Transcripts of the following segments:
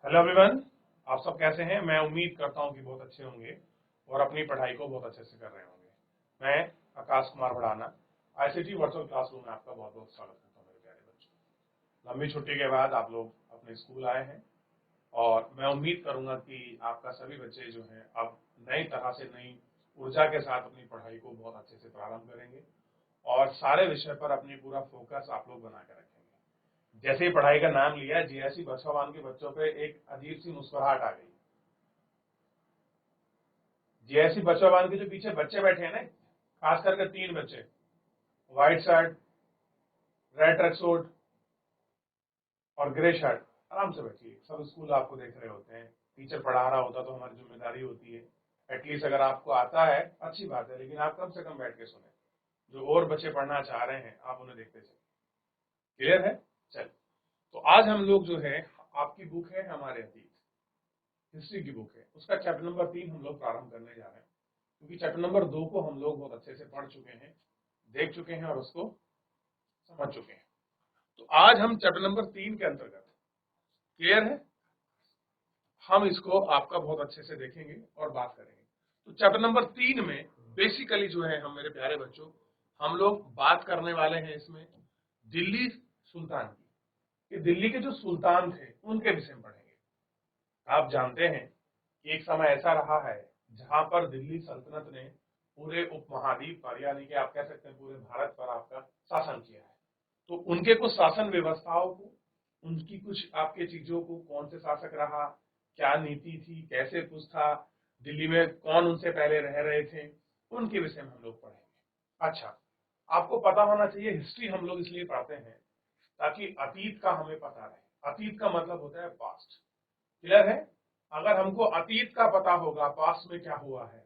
Hello everyone, आप सब कैसे हैं। मैं उम्मीद करता हूं कि बहुत अच्छे होंगे और अपनी पढ़ाई को बहुत अच्छे से कर रहे होंगे। मैं Akash Kumar Bhadana ICT virtual classroom में आपका बहुत बहुत स्वागत करता हूं मेरे प्यारे बच्चों। लंबी छुट्टी के बाद आप लोग अपने स्कूल आए हैं और मैं उम्मीद करूंगा कि आपका सभी बच्चे जो हैं अब नई तरह से नई ऊर्जा के साथ अपनी पढ़ाई को बहुत अच्छे से प्रारंभ करेंगे और सारे विषय पर अपनी पूरा फोकस आप लोग बना कर रखेंगे। जैसे ही पढ़ाई का नाम लिया, जीएससी बछवान के बच्चों पे एक अजीब सी मुस्कुराहट आ गई। जीएससी बछवान के जो पीछे बच्चे बैठे हैं ना, खास करके 3 बच्चे, white shirt, red track suit और ग्रे शर्ट, आराम से बैठिए। सब स्कूल आपको देख रहे होते हैं, टीचर पढ़ा रहा होता तो हमारी जिम्मेदारी होती है एटलीस्ट अगर आपको आता है अच्छी बात है, लेकिन आप कम से कम बैठ के सुने। जो और बच्चे पढ़ना चाह रहे हैं आप उन्हें देखते चलिए। क्लियर है? चल, तो आज हम लोग जो है, आपकी बुक है हमारे अतीत, हिस्ट्री की बुक है, उसका चैप्टर नंबर 3 हम लोग प्रारंभ करने जा रहे हैं, क्योंकि चैप्टर नंबर 2 को हम लोग बहुत अच्छे से पढ़ चुके हैं, देख चुके हैं और उसको समझ चुके हैं। तो आज हम चैप्टर नंबर 3 के अंतर्गत, क्लियर है, हम इसको आपका बहुत अच्छे से देखेंगे और बात करेंगे। तो चैप्टर नंबर 3 में बेसिकली जो है, हम मेरे प्यारे बच्चों, हम लोग बात करने वाले हैं इसमें दिल्ली सुल्तान की, कि दिल्ली के जो सुल्तान थे उनके विषय में पढ़ेंगे। आप जानते हैं कि एक समय ऐसा रहा है जहां पर दिल्ली सल्तनत ने पूरे उपमहाद्वीप पर, यानी कि आप कह सकते हैं पूरे भारत पर आपका शासन किया है। तो उनके कुछ शासन व्यवस्थाओं को, उनकी कुछ आपके चीजों को, कौन से शासक रहा, क्या नीति थी, कैसे कुछ था, दिल्ली में कौन उनसे पहले रह रहे थे, उनके विषय में हम लोग पढ़ेंगे। अच्छा, आपको पता होना चाहिए, हिस्ट्री हम लोग इसलिए पढ़ते हैं ताकि अतीत का हमें पता रहे। अतीत का मतलब होता है पास्ट। क्लियर है? अगर हमको अतीत का पता होगा, पास्ट में क्या हुआ है,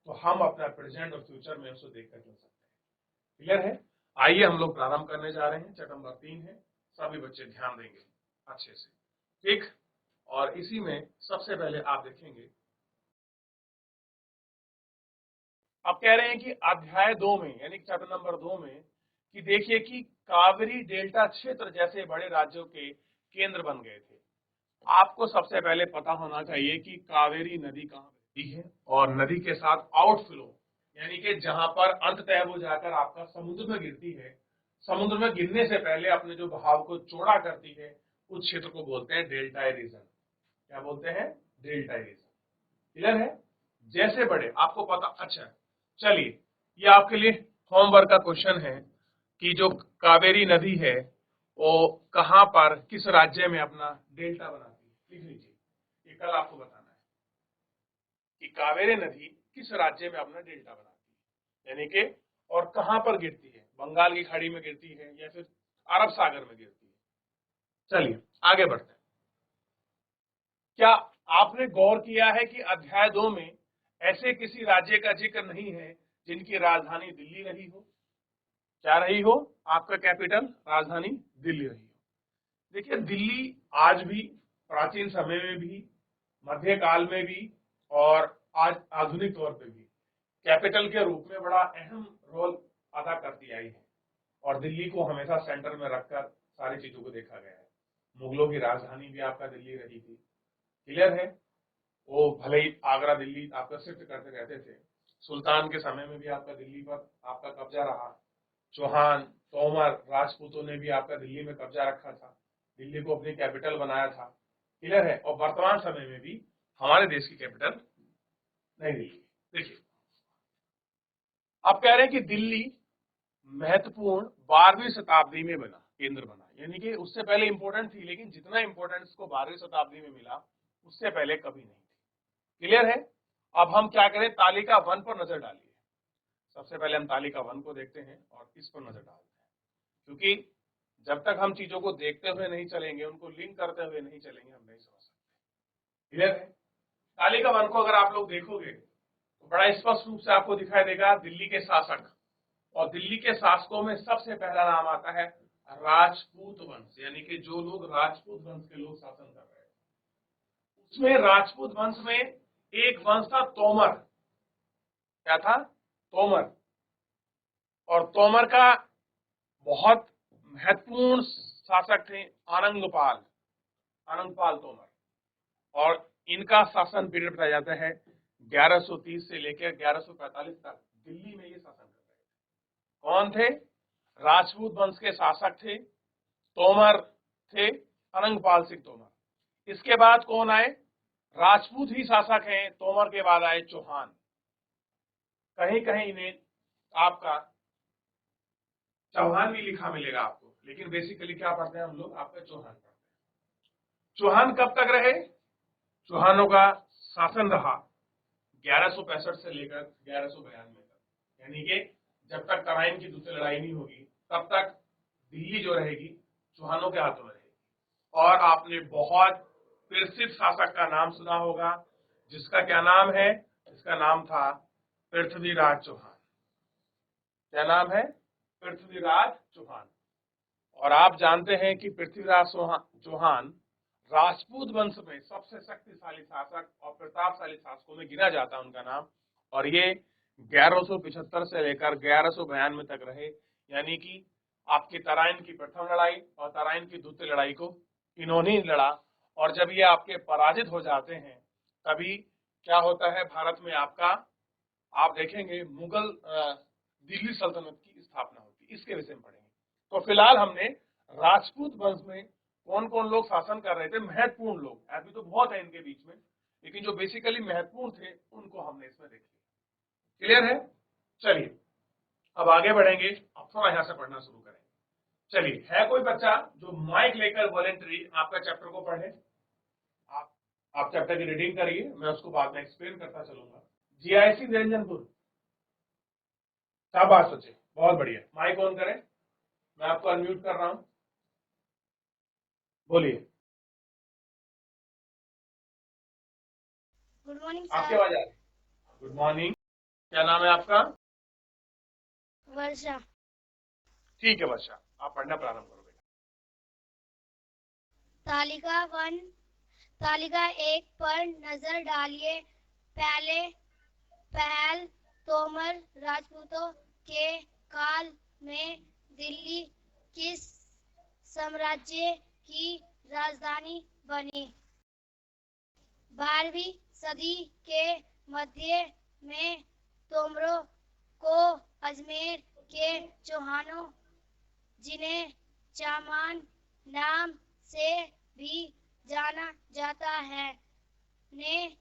तो हम अपना प्रेजेंट और फ्यूचर में उसको देखकर चल सकते हैं। क्लियर है? आइए हम लोग प्रारंभ करने जा रहे हैं। चैप्टर नंबर 3 है, सभी बच्चे ध्यान देंगे अच्छे से, ठीक। और इसी में सबसे पहले आप देखेंगे, अब कह रहे हैं कि अध्याय 2 में, यानी चैप्टर नंबर 2 में, कि देखिए कि कावेरी डेल्टा क्षेत्र जैसे बड़े राज्यों के केंद्र बन गए थे। आपको सबसे पहले पता होना चाहिए कि कावेरी नदी कहाँ बहती है, और नदी के साथ आउटफ्लो, यानी कि जहां पर अंततः वो जाकर आपका समुद्र में गिरती है, समुद्र में गिरने से पहले अपने जो बहाव को चौड़ा करती है, उस क्षेत्र को बोलते हैं डेल्टाई रीजन। क्या बोलते हैं? डेल्टाई रीजन। क्लियर है? जैसे बड़े, आपको पता। अच्छा चलिए, ये आपके लिए होमवर्क का क्वेश्चन है कि जो कावेरी नदी है वो कहां पर, किस राज्य में अपना डेल्टा बनाती है, लिख लीजिए। ये कल आपको बताना है कि कावेरी नदी किस राज्य में अपना डेल्टा बनाती है, यानी कि और कहां पर गिरती है, बंगाल की खाड़ी में गिरती है या फिर अरब सागर में गिरती है। चलिए आगे बढ़ते हैं। क्या आपने गौर किया है कि अध्याय 2 में ऐसे किसी राज्य का जिक्र नहीं है जिनकी राजधानी दिल्ली रही हो? क्या रही हो? आपका कैपिटल, राजधानी दिल्ली रही हो। देखिए, दिल्ली आज भी, प्राचीन समय में भी, मध्यकाल में भी और आज आधुनिक तौर पे भी कैपिटल के रूप में बड़ा अहम रोल अदा करती आई है, और दिल्ली को हमेशा सेंटर में रखकर सारी चीजों को देखा गया है। मुगलों की राजधानी भी आपका दिल्ली रही थी। क्लियर है? वो भले ही आगरा दिल्ली आपका शिफ्ट करते रहते थे, सुल्तान के समय में भी आपका दिल्ली पर आपका कब्जा रहा। चौहान, तोमर, राजपूतों ने भी आपका दिल्ली में कब्जा रखा था, दिल्ली को अपनी कैपिटल बनाया था। क्लियर है? और वर्तमान समय में भी हमारे देश की कैपिटल नई दिल्ली। देखिए, अब कह रहे हैं कि दिल्ली महत्वपूर्ण 12वीं शताब्दी में बना, केंद्र बना, यानी कि उससे पहले इंपॉर्टेंट थी, लेकिन जितना इंपॉर्टेंट इसको 12वीं शताब्दी में मिला उससे पहले कभी नहीं थी। क्लियर है? अब हम क्या करें, तालिका 1 पर नजर डालिए। सबसे पहले हम तालिका 1 को देखते हैं और इस पर नजर डालते हैं, क्योंकि जब तक हम चीजों को देखते हुए नहीं चलेंगे, उनको लिंक करते हुए नहीं चलेंगे, हम नहीं समझ सकते। क्लियर है? तालिका 1 को अगर आप लोग देखोगे तो बड़ा स्पष्ट रूप से आपको दिखाई देगा दिल्ली के शासक, और दिल्ली के शासकों में सबसे पहला नाम आता है राजपूत वंश, यानी कि जो लोग राजपूत वंश के लोग शासन कर रहे हैं। उसमें राजपूत वंश में एक वंश था तोमर। क्या था? तोमर। और तोमर का बहुत महत्वपूर्ण शासक थे आनंदपाल, आनंदपाल तोमर। और इनका शासन पीरियड बताया जाता है 1130 से लेकर 1145 तक दिल्ली में ये शासन कर रहे थे। कौन थे? राजपूत वंश के शासक थे, तोमर थे, अनंगपाल सिंह तोमर। इसके बाद कौन आए? राजपूत ही शासक हैं, तोमर के बाद आए चौहान। कहीं कहीं इन्हें आपका चौहान भी लिखा मिलेगा आपको, लेकिन बेसिकली क्या पढ़ते हैं हम लोग? आपका चौहान पढ़ते हैं। चौहान कब तक रहे? चौहानों का शासन रहा 1165 से लेकर 1192 तक, यानी कि जब तक तराइन की दूसरी लड़ाई नहीं होगी तब तक दिल्ली जो रहेगी चौहानों के हाथों में रहेगी। और आपने बहुत प्रसिद्ध शासक का नाम सुना होगा, जिसका क्या नाम है? इसका नाम था पृथ्वीराज चौहान। क्या नाम है? पृथ्वीराज चौहान। और आप जानते हैं कि पृथ्वीराज चौहान राजपूत वंश में सबसे शक्तिशाली शासक और प्रतापशाली शासकों में गिना जाता है उनका नाम। और ये 1175 से लेकर 1192 तक रहे, यानी कि आपकी तराइन की प्रथम लड़ाई और तराइन की द्वितीय लड़ाई को इन्होंने ही लड़ा। और जब ये आपके पराजित हो जाते हैं तभी क्या होता है भारत में आपका, आप देखेंगे मुगल दिल्ली सल्तनत की स्थापना होती है। इसके विषय में पढ़ेंगे। तो फिलहाल हमने राजपूत वंश में कौन कौन लोग शासन कर रहे थे, महत्वपूर्ण लोग, अभी तो बहुत है इनके बीच में, लेकिन जो बेसिकली महत्वपूर्ण थे उनको हमने इसमें देख लिया। क्लियर है? चलिए अब आगे बढ़ेंगे। अब थोड़ा यहां से पढ़ना शुरू करें। चलिए, है कोई बच्चा जो माइक लेकर वॉलेंटरी आपका चैप्टर को पढ़े? आप चैप्टर की रीडिंग करिए, मैं उसको बाद में एक्सप्लेन करता चलूंगा। जीआईसी निरंजनपुर, शाबाश बच्चे, बहुत बढ़िया। माइक ऑन करें, मैं आपको अनम्यूट कर रहा हूं, बोलिए। गुड मॉर्निंग आपकी सर। आवाज आ रही है? Good morning. क्या नाम है आपका? वर्षा। ठीक है वर्षा, आप पढ़ना प्रारंभ करो बेटा। तालिका 1, तालिका 1 पर नजर डालिए। पहल तोमर राजपूतों के काल में दिल्ली किस साम्राज्य की राजधानी बनी? 12वीं सदी के मध्य में तोमरों को अजमेर के चौहानों, जिन्हें चामान नाम से भी जाना जाता है, ने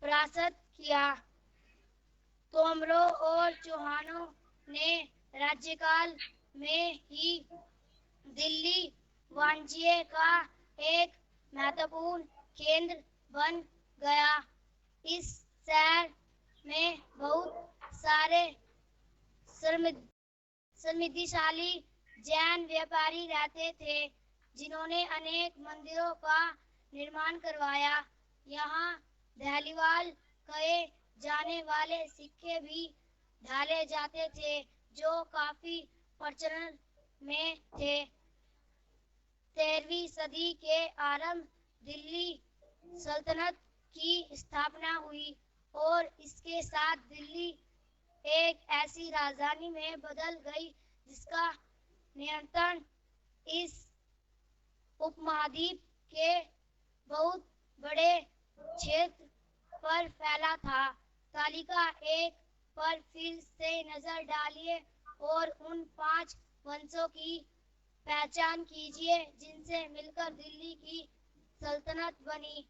परास्त किया। तोमरों और चौहानों ने राज्यकाल में ही दिल्ली वाणिज्य का एक महत्वपूर्ण केंद्र बन गया। इस शहर में बहुत सारे समृद्धिशाली जैन व्यापारी रहते थे, जिन्होंने अनेक मंदिरों का निर्माण करवाया। यहाँ दहलीवाल कहे जाने वाले सिक्के भी ढाले जाते थे, जो काफी प्रचलन में थे। 13वीं सदी के आरंभ दिल्ली सल्तनत की स्थापना हुई और इसके साथ दिल्ली एक ऐसी राजधानी में बदल गई जिसका नियंत्रण इस उपमहाद्वीप के बहुत बड़े क्षेत्र पर फैला था। तालिका 1 पर फिर से नजर डालिए और उन 5 वंशों की पहचान कीजिए जिनसे मिलकर दिल्ली की सल्तनत बनी।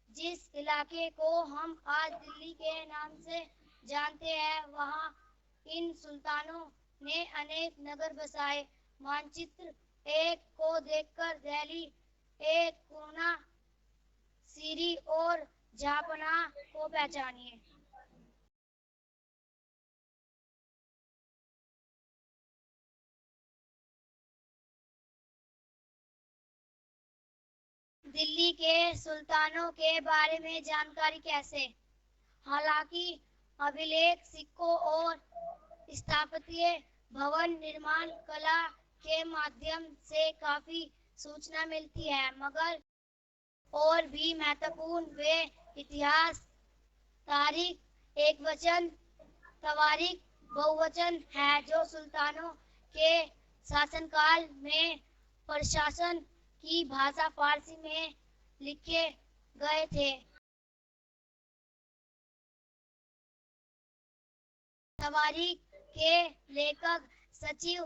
जिस इलाके को हम आज दिल्ली के नाम से जानते हैं, वहाँ इन सुल्तानों ने अनेक नगर बसाए। मानचित्र 1 को देखकर दिल्ली एक कोना, सीरी और झापना को पहचानिए। दिल्ली के सुल्तानों के बारे में जानकारी कैसे? हालांकि अभिलेख, सिक्कों और स्थापत्य भवन निर्माण कला के माध्यम से काफी सूचना मिलती है, मगर और भी महत्वपूर्ण वे इतिहास, तारीख, एकवचन, तवारीख, बहुवचन है जो सुल्तानों के शासनकाल में प्रशासन की भाषा फारसी में लिखे गए थे। तवारीख के लेखक, सचिव,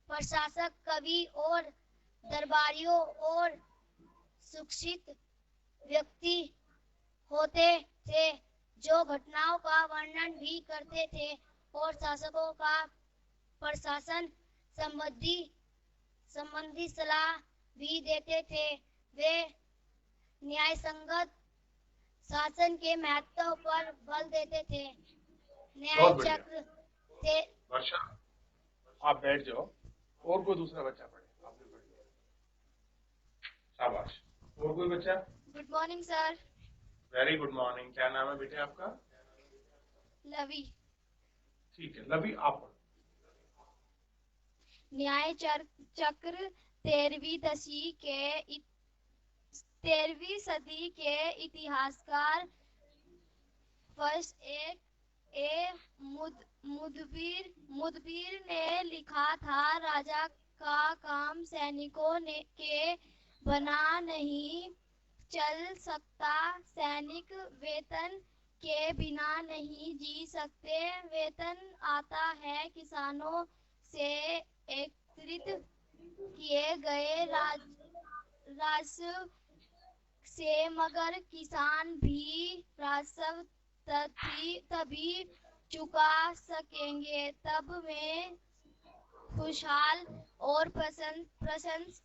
प्रशासक, कवि और दरबारियों और शिक्षित व्यक्ति होते थे जो घटनाओं का वर्णन भी करते थे और शासकों का प्रशासन संबंधी सलाह भी देते थे। वे न्यायसंगत शासन के महत्व पर बल देते थे। न्याय बहुत बढ़िया। चक्र थे। वर्षा, आप बैठ जाओ और कोई दूसरा बच्चा पढ़े, आप भी पढ़िए। शाबाश। और कोई बच्चा? Good morning sir. Very good morning. क्या नाम है बेटे आपका? लवी। ठीक है लवी, आप पढ़ो। न्याय चक्र 13वीं सदी के इतिहासकार फर्स्ट मुदबिर ने लिखा था, राजा का काम सैनिकों के बना नहीं चल सकता। सैनिक वेतन के बिना नहीं जी सकते। वेतन आता है किसानों से एकत्रित किए गए राजस्व से, मगर किसान भी राजस्व तभी चुका सकेंगे तब वे खुशहाल और प्रसन्न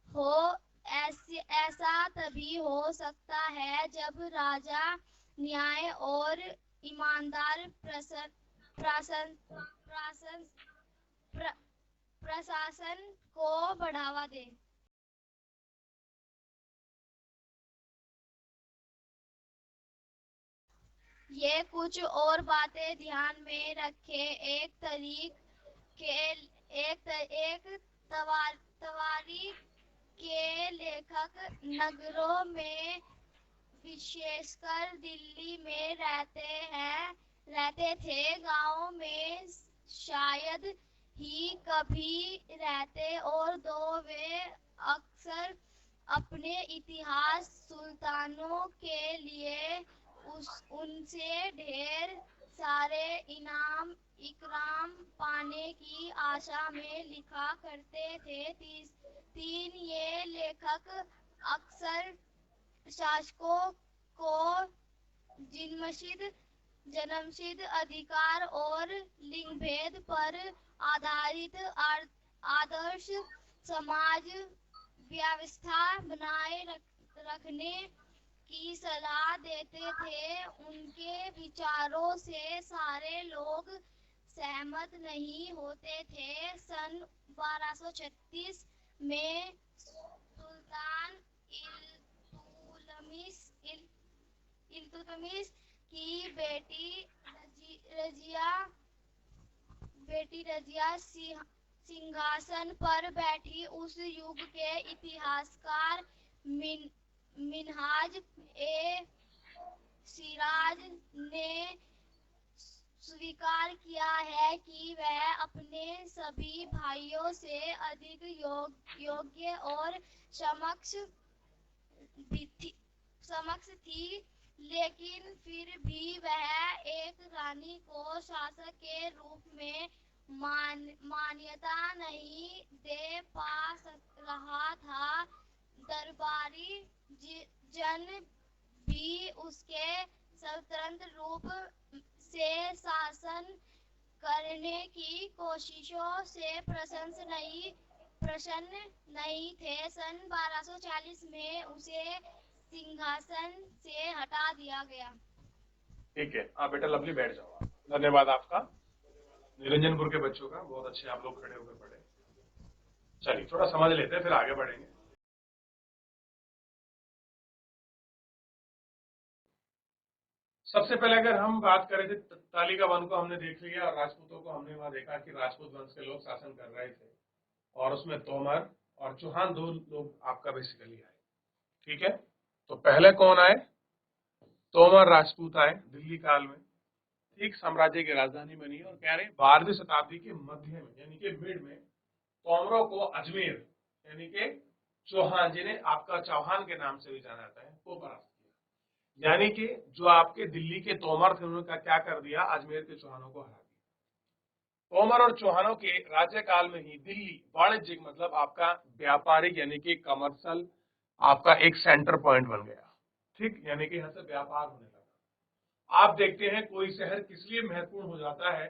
हो। ऐसा तभी हो सकता है जब राजा न्याय और ईमानदार प्रशासन को बढ़ावा दे। ये कुछ और बातें ध्यान में रखें। एक तवारीख के लेखक नगरों में, विशेषकर दिल्ली में रहते थे। गांवों में शायद ही कभी रहते और तो वे अक्सर अपने इतिहास सुल्तानों के लिए उनसे ढेर सारे इकराम पाने की आशा में लिखा करते थे। ये लेखक अक्सर शासकों को जन्मसिद्ध अधिकार और लिंगभेद पर आधारित आदर्श समाज व्यवस्था बनाए रखने की सलाह देते थे। उनके विचारों से सारे लोग सहमत नहीं होते थे। सन 1236 में सुल्तान इल्तुतमिश की बेटी रजिया सिंहासन पर बैठी। उस युग के इतिहासकार मिनहाज ए सिराज ने स्वीकार किया है कि वह अपने सभी भाइयों से अधिक योग्य और समक्ष थी, लेकिन फिर भी वह एक रानी को शासक के रूप में मान्यता नहीं दे पा रहा था। दरबारी जन भी उसके स्वतंत्र रूप से शासन करने की कोशिशों से प्रसन्न नहीं थे। सन 1240 में उसे सिंहासन से हटा दिया गया। ठीक है, आप बेटा लवली बैठ जाओ। धन्यवाद आपका, निरंजनपुर के बच्चों का। बहुत अच्छे आप लोग खड़े होकर पढ़े। चलिए थोड़ा समझ लेते हैं, फिर आगे बढ़ेंगे। सबसे पहले अगर हम बात करें थे, तालिका वन को हमने देख लिया और राजपूतों को हमने वहां देखा कि राजपूत वंश के लोग शासन कर रहे थे और उसमें तोमर और चौहान दो लोग आपका बेसिकली आए। ठीक है, तो पहले कौन आए? तोमर राजपूत आए दिल्ली काल में। ठीक, साम्राज्य की राजधानी बनी और कह रहे 12वीं शताब्दी के मध्य में यानी कि मिड में तोमरों को अजमेर यानी कि चौहान, जिन्हें आपका चौहान के नाम से भी जाना जाता है, को परास्त किया। यानी कि जो आपके दिल्ली के तोमर थे उन्होंने क्या कर दिया, अजमेर के चौहानों को हरा दिया। तोमर और चौहानों के राज्यकाल में ही दिल्ली वाणिज्यिक मतलब आपका व्यापारिक यानी कि कमर्शियल आपका एक सेंटर पॉइंट बन गया। ठीक, यानी कि यहाँ से व्यापार होने लगा। आप देखते हैं कोई शहर किस लिए महत्वपूर्ण हो जाता है,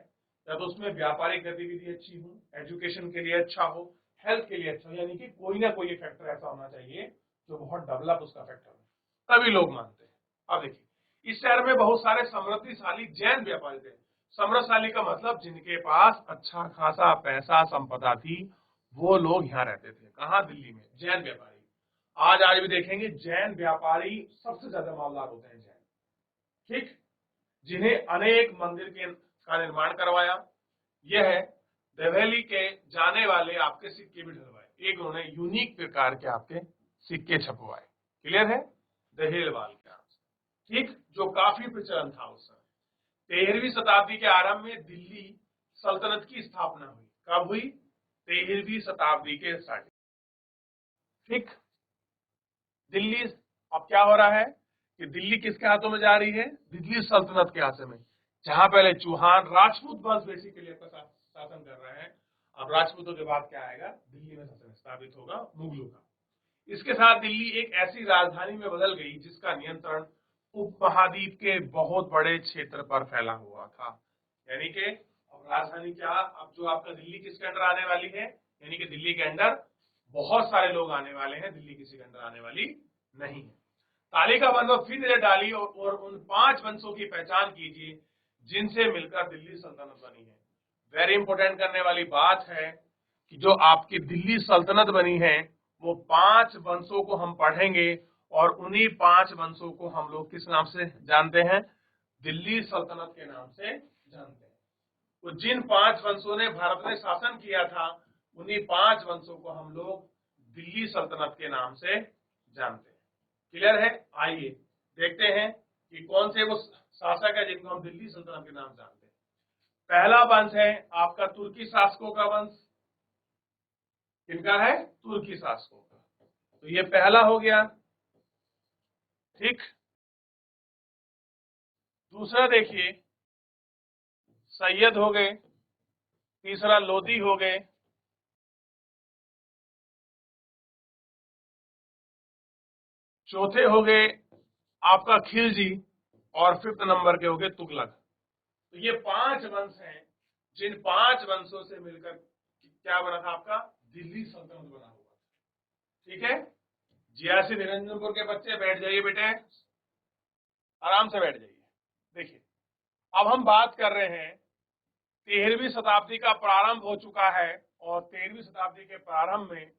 जब उसमें व्यापारिक गतिविधि अच्छी हो, एजुकेशन के लिए अच्छा हो, हेल्थ के लिए अच्छा हो, यानी कि कोई ना कोई फैक्टर ऐसा होना चाहिए जो बहुत डेवलप उसका फैक्टर है, तभी लोग मानते हैं। अब देखिए, इस शहर में बहुत सारे समृद्धिशाली जैन व्यापारी थे। समृद्धशाली का मतलब जिनके पास अच्छा खासा पैसा संपदा थी, वो लोग यहाँ रहते थे। कहाँ? दिल्ली में। जैन व्यापारी। आज भी देखेंगे जैन व्यापारी सबसे ज्यादा मालदार होते हैं, जैन। ठीक, जिन्हें अनेक मंदिर के का निर्माण करवाया। यह है देवली के जाने वाले आपके सिक्के भी ढलवाए। एक उन्होंने यूनिक प्रकार के आपके सिक्के छपवाए। क्लियर है? दहेलवाल के नाम से। ठीक, जो काफी प्रचलन था उस समय। 13वीं शताब्दी के आरंभ में दिल्ली सल्तनत की स्थापना हुई। कब हुई? 13वीं शताब्दी के स्टार्टिंग। ठीक, दिल्ली अब क्या हो रहा है कि दिल्ली किसके हाथों में जा रही है? दिल्ली सल्तनत के हाथों में। जहां पहले चौहान राजपूत वंश बेसिकली आपका शासन कर रहे हैं, अब राजपूतों के बाद क्या आएगा? दिल्ली में शासन स्थापित होगा मुगलों का। इसके साथ दिल्ली एक ऐसी राजधानी में बदल गई जिसका नियंत्रण उपमहाद्वीप के बहुत बड़े क्षेत्र पर फैला हुआ था। यानी कि अब राजधानी क्या, अब जो आपका दिल्ली किसके अंडर आने वाली है? यानी कि दिल्ली के अंडर बहुत सारे लोग आने वाले हैं, दिल्ली किसी के अंडर आने वाली नहीं है। तालिका बंद फिर डाली और उन 5 वंशों की पहचान कीजिए जिनसे मिलकर दिल्ली सल्तनत बनी है। वेरी इंपोर्टेंट करने वाली बात है कि जो आपकी दिल्ली सल्तनत बनी है वो 5 वंशों को हम पढ़ेंगे और उन्हीं 5 वंशों को हम लोग किस नाम से जानते हैं? दिल्ली सल्तनत के नाम से जानते हैं। तो जिन 5 वंशों ने भारत में शासन किया था उन्हीं 5 वंशों को हम लोग दिल्ली सल्तनत के नाम से जानते हैं। क्लियर है? आइए देखते हैं कि कौन से वो शासक है जिनको हम दिल्ली सल्तनत के नाम जानते हैं। पहला वंश है आपका तुर्की शासकों का वंश। किनका है? तुर्की शासकों का। तो ये पहला हो गया। ठीक, दूसरा देखिए सैयद हो गए, तीसरा लोदी हो गए, चौथे हो गए आपका खिलजी और 5th नंबर के हो गए तुगलक। तो ये 5 वंश हैं जिन 5 वंशों से मिलकर क्या बना था? आपका दिल्ली सल्तनत बना हुआ था। ठीक है, जियासी निरंजनपुर के बच्चे बैठ जाइए बेटे, आराम से बैठ जाइए। देखिए अब हम बात कर रहे हैं 13वीं शताब्दी का प्रारंभ हो चुका है और 13वीं शताब्दी के प्रारंभ में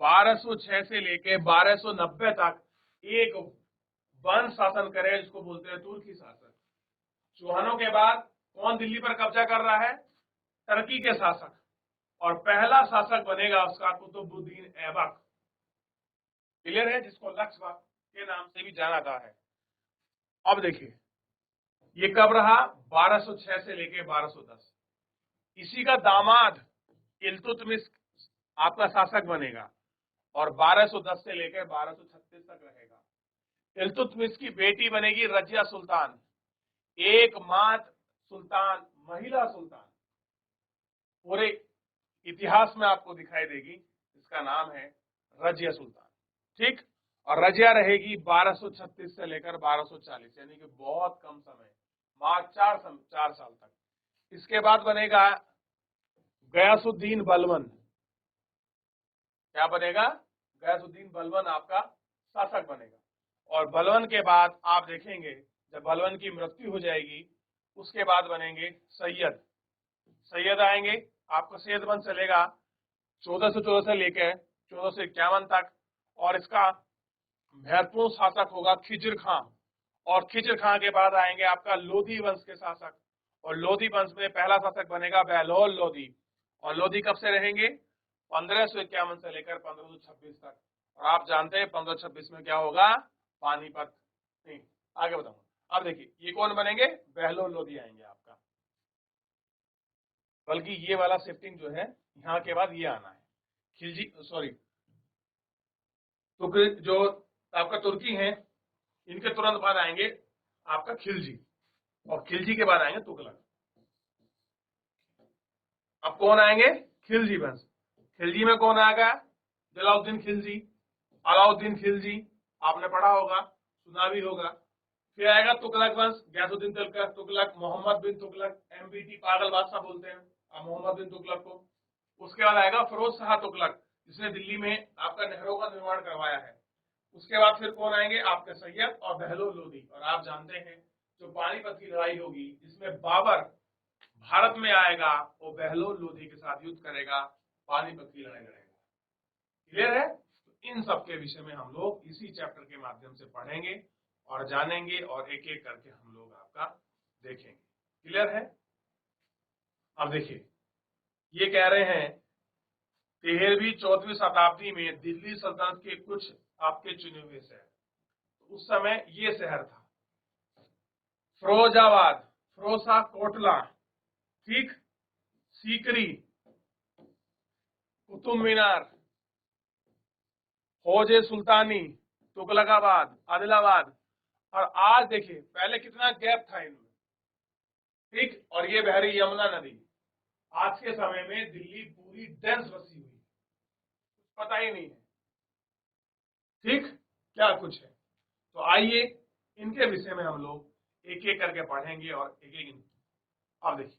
1206 से लेके 1290 तक एक वंश शासन करे जिसको बोलते हैं तुर्की शासक। चौहानों के बाद कौन दिल्ली पर कब्जा कर रहा है? टर्की के शासक। और पहला शासक बनेगा उसका कुतुबुद्दीन ऐबक। क्लियर है? जिसको लक्षवाक के नाम से भी जाना जाता है। अब देखिए ये कब रहा? 1206 से लेके 1210। इसी का दामाद इल्तुतमिश आपका शासक बनेगा और 1210 से लेकर 1236 तक रहेगा। इल्तुतमिश की बेटी बनेगी रजिया सुल्तान, एकमात्र सुल्तान, महिला सुल्तान पूरे इतिहास में आपको दिखाई देगी। इसका नाम है रजिया सुल्तान। ठीक, और रजिया रहेगी 1236 से लेकर 1240, यानी कि बहुत कम समय, मात्र 4 साल तक। इसके बाद बनेगा गयासुद्दीन बलबन। क्या बनेगा? गयासुद्दीन बलबन आपका शासक बनेगा। और बलबन के बाद आप देखेंगे जब बलबन की मृत्यु हो जाएगी उसके बाद बनेंगे सैयद। सैयद आएंगे, आपको सैयद वंश चलेगा 1414 से लेकर 1451 तक। और इसका महत्वपूर्ण शासक होगा खिजर खां। और खिजर खां के बाद आएंगे आपका लोधी वंश के शासक। और लोधी वंश में पहला शासक बनेगा बहलोल लोधी। और लोधी कब से रहेंगे? 1551 से लेकर 1526 तक। और आप जानते हैं 1526 में क्या होगा? पानीपत। नहीं, आगे बताऊंगा। अब देखिए ये कौन बनेंगे? बहलोल लोधी आएंगे आपका। बल्कि ये वाला शिफ्टिंग जो है यहाँ के बाद ये आना है, खिलजी सॉरी जो आपका तुर्की है, इनके तुरंत बाद आएंगे आपका खिलजी, और खिलजी के बाद आएंगे तुगलक। अब कौन आएंगे? खिलजी वंश। खिलजी में कौन आएगा? जलाउद्दीन खिलजी, अलाउद्दीन खिलजी, आपने पढ़ा होगा, सुना भी होगा। फिर आएगा तुगलक वंश, गयासुद्दीन तुगलक, मोहम्मद बिन तुगलक, MBT पागल बादशाह बोलते हैं मोहम्मद बिन तुगलक को। उसके बाद आएगा फिरोज शाह तुगलक, जिसने दिल्ली में आपका नहरों का निर्माण करवाया है। उसके बाद फिर कौन आएंगे? आपके सैयद और बहलोल लोदी। और आप जानते हैं जो पानीपत की लड़ाई होगी, जिसमें बाबर भारत में आएगा, वो बहलोल लोदी के साथ युद्ध करेगा, पानीपत की लड़ाई लड़ेगा। क्लियर है? तो इन सब के विषय में हम लोग इसी चैप्टर के माध्यम से पढ़ेंगे और जानेंगे, और एक एक करके हम लोग आपका देखेंगे। क्लियर है? अब देखिए, ये कह रहे हैं 13वीं-14वीं शताब्दी में दिल्ली सल्तनत के कुछ आपके चुने हुए शहर। उस समय ये शहर था फिरोजाबाद, फिरोजा कोटला, ठीक, सीकरी, कुतुब मीनार, फौजे सुल्तानी, तुगलकाबाद, आदिलाबाद। और आज देखिए पहले कितना गैप था इनमें, ठीक। और ये बह रही यमुना नदी। आज के समय में दिल्ली पूरी डेंस बसी हुई है, पता ही नहीं है, ठीक, क्या कुछ है। तो आइए इनके विषय में हम लोग एक एक करके पढ़ेंगे और एक एक। अब देखिए,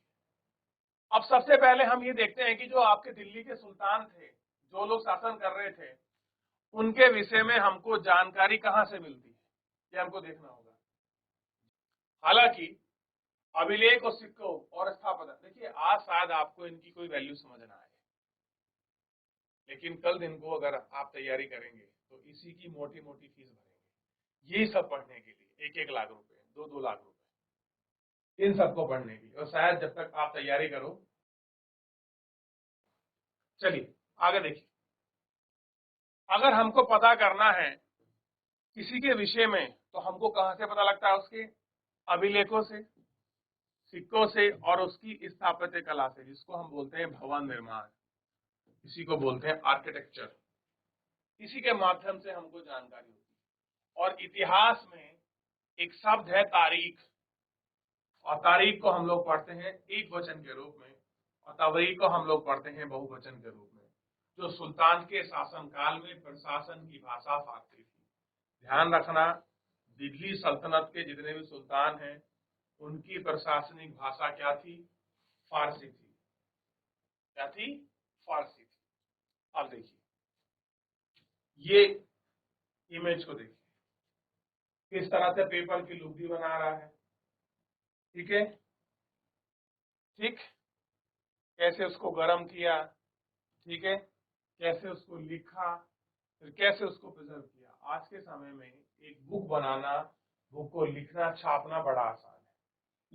अब सबसे पहले हम ये देखते हैं कि जो आपके दिल्ली के सुल्तान थे, जो लोग शासन कर रहे थे, उनके विषय में हमको जानकारी कहां से मिलती है, ये हमको देखना होगा। हालांकि अभिलेख और सिक्कों और स्थापना, देखिए आज शायद आपको इनकी कोई वैल्यू समझ ना आए, लेकिन कल दिन को अगर आप तैयारी करेंगे तो इसी की मोटी मोटी फीस भरेंगे, यही सब पढ़ने के लिए 1-1 लाख रुपए, 2-2 लाख रुपए, इन सबको पढ़ने के लिए। और शायद जब तक आप तैयारी करो। चलिए आगे देखिए, अगर हमको पता करना है किसी के विषय में, तो हमको कहां से पता लगता है? उसके अभिलेखों से, सिक्कों से, और उसकी स्थापत्य कला से, जिसको हम बोलते हैं भवन निर्माण, इसी को बोलते हैं आर्किटेक्चर। इसी के माध्यम से हमको जानकारी होती है। और इतिहास में एक शब्द है तारीख, और तारीख को हम लोग पढ़ते हैं एक वचन के रूप में, और तवारीख को हम लोग पढ़ते हैं बहुवचन के रूप में। जो सुल्तान के शासनकाल में प्रशासन की भाषा फारसी थी। ध्यान रखना, दिल्ली सल्तनत के जितने भी सुल्तान हैं, उनकी प्रशासनिक भाषा क्या थी? फारसी थी। क्या थी? फारसी थी। अब देखिए, ये इमेज को देखिए, किस तरह से पेपर की लुगदी बना रहा है, ठीक है, ठीक, कैसे उसको गर्म किया, ठीक है, कैसे उसको लिखा, फिर कैसे उसको प्रिजर्व किया। आज के समय में एक बुक बनाना, बुक को लिखना, छापना बड़ा आसान है,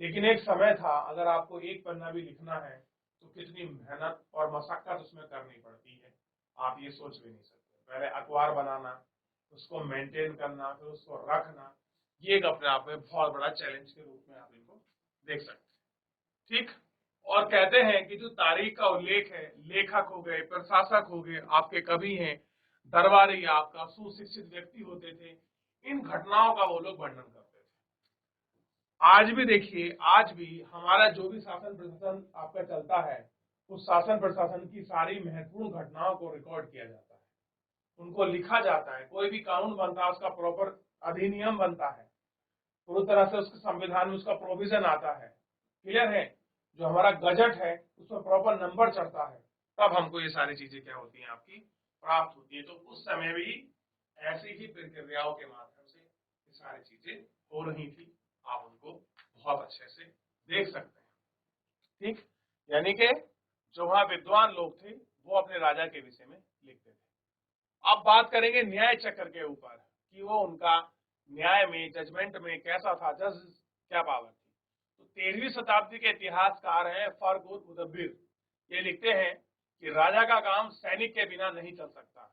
लेकिन एक समय था अगर आपको एक पन्ना भी लिखना है तो कितनी मेहनत और मशक्कत उसमें करनी पड़ती है, आप ये सोच भी नहीं सकते। पहले अखबार बनाना, उसको मेंटेन करना, फिर उसको रखना, ये एक अपने आप में बहुत बड़ा चैलेंज के रूप में आप इनको देख सकते हैं, ठीक। और कहते हैं कि जो तारीख का उल्लेख है, लेखक हो गए, प्रशासक हो गए, आपके कवि हैं, दरबारी, आपका सुशिक्षित व्यक्ति होते थे, इन घटनाओं का वो लोग वर्णन करते थे। आज भी देखिए, आज भी हमारा जो भी शासन प्रशासन आपका चलता है, उस शासन प्रशासन की सारी महत्वपूर्ण घटनाओं को रिकॉर्ड किया जाता है, उनको लिखा जाता है। कोई भी कानून बनता है, उसका प्रॉपर अधिनियम बनता है, पूरी तरह से उसके संविधान में उसका प्रोविजन आता है। क्लियर है? जो हमारा गजट है उसमें प्रॉपर नंबर चढ़ता है, तब हमको ये सारी चीजें क्या होती हैं? आपकी प्राप्त होती है। तो उस समय भी ऐसी ही प्रक्रियाओं के माध्यम से ये सारी चीजें हो रही थी। आप उनको बहुत अच्छे से देख सकते हैं, ठीक। यानी कि जो वहां विद्वान लोग थे वो अपने राजा के विषय में लिखते थे। अब बात करेंगे न्याय चक्र के ऊपर कि वो उनका न्याय में, जजमेंट में कैसा था, जज क्या पावर थी। तो 13वीं शताब्दी के इतिहासकार हैं फरगुद मुदब्बिर, ये लिखते हैं कि राजा का काम सैनिक के बिना नहीं चल सकता।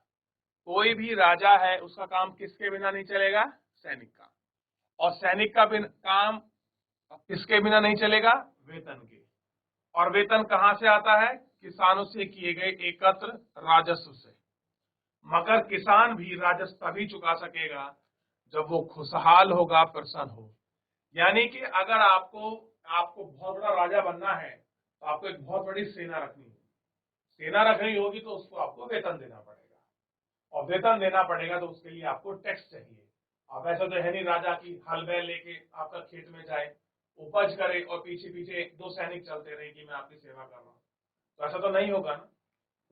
कोई भी राजा है उसका काम किसके बिना नहीं चलेगा? सैनिक का। और सैनिक का काम किसके बिना नहीं चलेगा? वेतन के। और वेतन कहां से आता है? किसानों से किए गए एकत्र राजस्व से। मगर किसान भी राजस्व तभी चुका सकेगा जब वो खुशहाल होगा, प्रसन्न हो। यानी कि अगर आपको आपको बहुत बड़ा राजा बनना है तो आपको एक बहुत बड़ी सेना रखनी है। सेना रखनी होगी तो उसको आपको वेतन देना पड़ेगा, और वेतन देना पड़ेगा तो उसके लिए आपको टैक्स चाहिए। अब ऐसा तो है नहीं राजा की हल बैल लेके आपका खेत में जाए, उपज करे और पीछे पीछे 2 सैनिक चलते रहे कि मैं आपकी सेवा कर रहा हूँ, तो ऐसा तो नहीं होगा ना।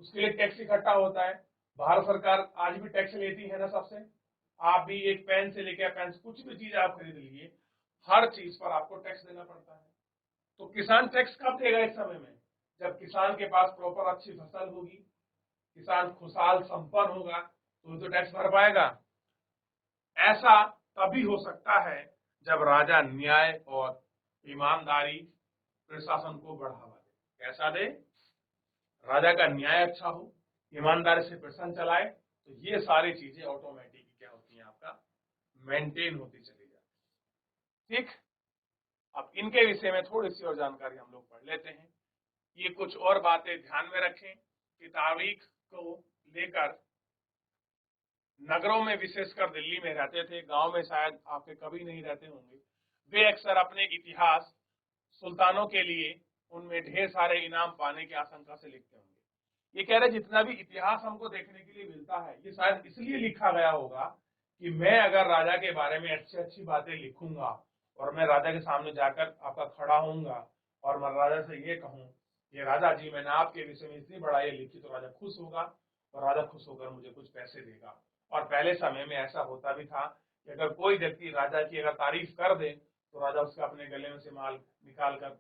उसके लिए टैक्स इकट्ठा होता है। भारत सरकार आज भी टैक्स लेती है ना सबसे। आप भी एक पेन से लेकर पेन, कुछ भी चीज आप खरीद लीजिए, हर चीज पर आपको टैक्स देना पड़ता है। तो किसान टैक्स कब देगा? इस समय में जब किसान के पास प्रॉपर अच्छी फसल होगी, किसान खुशहाल संपन्न होगा, तो टैक्स भर पाएगा। ऐसा तभी हो सकता है जब राजा न्याय और ईमानदारी प्रशासन को बढ़ावा दे। कैसा दे? राजा का न्याय अच्छा हो, ईमानदारी से प्रशासन चलाए, तो ये सारी चीजें ऑटोमेटिक क्या होती हैं, आपका मेंटेन होती चली जाती। ठीक, अब इनके विषय में थोड़ी सी और जानकारी हम लोग पढ़ लेते हैं। ये कुछ और बातें ध्यान में रखें कि तारीख को लेकर नगरों में, विशेषकर दिल्ली में रहते थे, गांव में शायद आपके कभी नहीं रहते होंगे, वे अक्सर अपने इतिहास सुल्तानों के लिए उनमें ढेर सारे इनाम पाने की आशंका से लिखते होंगे। ये कह रहे जितना भी इतिहास हमको देखने के लिए मिलता है, ये शायद इसलिए लिखा गया होगा कि मैं अगर राजा के बारे में अच्छी अच्छी बातें लिखूंगा और मैं राजा के सामने जाकर आपका खड़ा होऊंगा और मैं राजा से ये कहूं, ये राजा जी मैंने आपके विषय में इतनी बड़ा ये लिखी, तो राजा खुश होगा और राजा खुश होकर मुझे कुछ पैसे देगा। और पहले समय में ऐसा होता भी था कि अगर कोई व्यक्ति राजा की अगर तारीफ कर दे तो राजा उसके अपने गले में से माल निकाल कर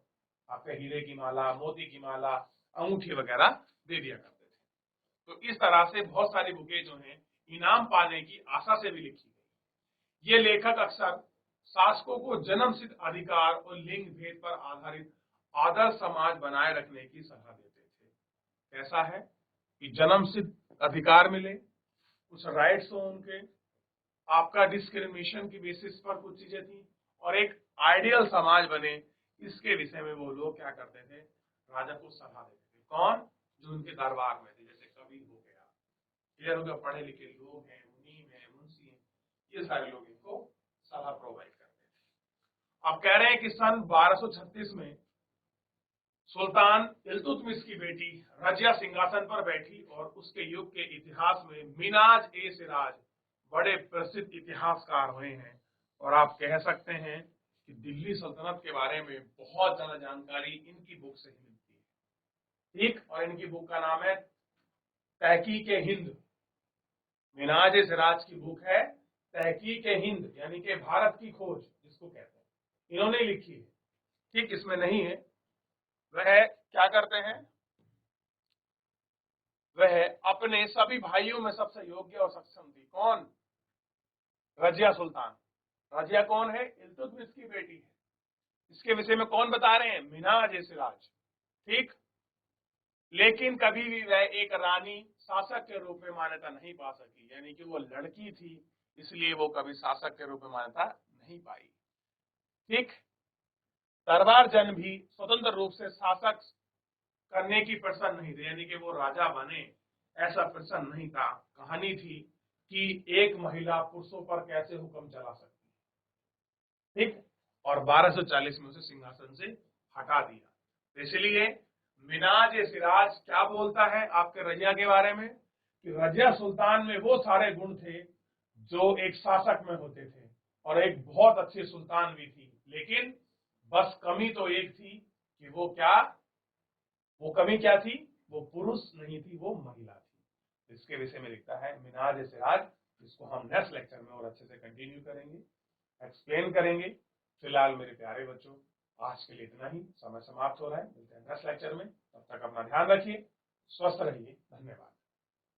आपके हीरे की माला, मोती की माला, अंगूठी वगैरह दे दिया करते थे। तो इस तरह से बहुत सारी बुकें जो हैं इनाम पाने की आशा से भी लिखी गई। ये लेखक अक्सर शासकों को जन्म सिद्ध अधिकार और लिंग भेद पर आधारित आदर्श समाज बनाए रखने की सलाह देते थे। कैसा है कि जन्म सिद्ध अधिकार मिले, कुछ राइट्स हो उनके, आपका डिस्क्रिमिनेशन की बेसिस पर कुछ चीजें थी, और एक आइडियल समाज बने, इसके विषय में वो लोग क्या करते थे, राजा को सलाह देते थे। कौन? जो उनके दरबार में थे, जैसे कवि हो गया, क्लियर हो गया, पढ़े लिखे लोग हैं, मुनीम है, मुंशी है, ये सारे लोग इनको सलाह प्रोवाइड करते थे। अब कह रहे हैं कि सन 1236 में सुल्तान इल्तुतमिश की बेटी रजिया सिंहासन पर बैठी और उसके युग के इतिहास में मिनाज ए सिराज बड़े प्रसिद्ध इतिहासकार हुए हैं। और आप कह सकते हैं कि दिल्ली सल्तनत के बारे में बहुत ज्यादा जानकारी इनकी बुक से ही मिलती है। ठीक, और इनकी बुक का नाम है तहकीक-ए-हिंद। मिनाज ए सिराज की बुक है तहकीक-ए-हिंद, यानी कि भारत की खोज जिसको कहते हैं, इन्होंने लिखी है। ठीक, इसमें नहीं है। वह क्या करते हैं, वह अपने सभी भाइयों में सबसे योग्य और सक्षम थी। कौन? रजिया सुल्तान। रजिया कौन है? इल्तुतमिश की बेटी है। इसके विषय में कौन बता रहे हैं? मिनाज ए सिराज। ठीक, लेकिन कभी भी वह एक रानी शासक के रूप में मान्यता नहीं पा सकी, यानी कि वो लड़की थी, इसलिए वो कभी शासक के रूप में मान्यता नहीं पाई। ठीक, दरबार जन भी स्वतंत्र रूप से शासक करने की प्रसन्न नहीं थे, यानी कि वो राजा बने ऐसा प्रसन्न नहीं था। कहानी थी कि एक महिला पुरुषों पर कैसे हुक्म चला सकती है। ठीक, और 1240 में उसे सिंहासन से हटा दिया। इसलिए मिनाज ए सिराज क्या बोलता है आपके रजिया के बारे में कि रजिया सुल्तान में वो सारे गुण थे जो एक शासक में होते थे, और एक बहुत अच्छी सुल्तान भी थी, लेकिन बस कमी तो एक थी कि वो क्या, वो कमी क्या थी, वो पुरुष नहीं थी, वो महिला थी। इसके विषय में लिखता है मिनाज ए सिराज, जिसको हम नेक्स्ट लेक्चर में और अच्छे से कंटिन्यू करेंगे, एक्सप्लेन करेंगे। फिलहाल मेरे प्यारे बच्चों, आज के लिए इतना ही, समय समाप्त हो रहा है। मिलते हैं नेक्स्ट लेक्चर में, तब तक अपना ध्यान रखिए, स्वस्थ रहिए, धन्यवाद।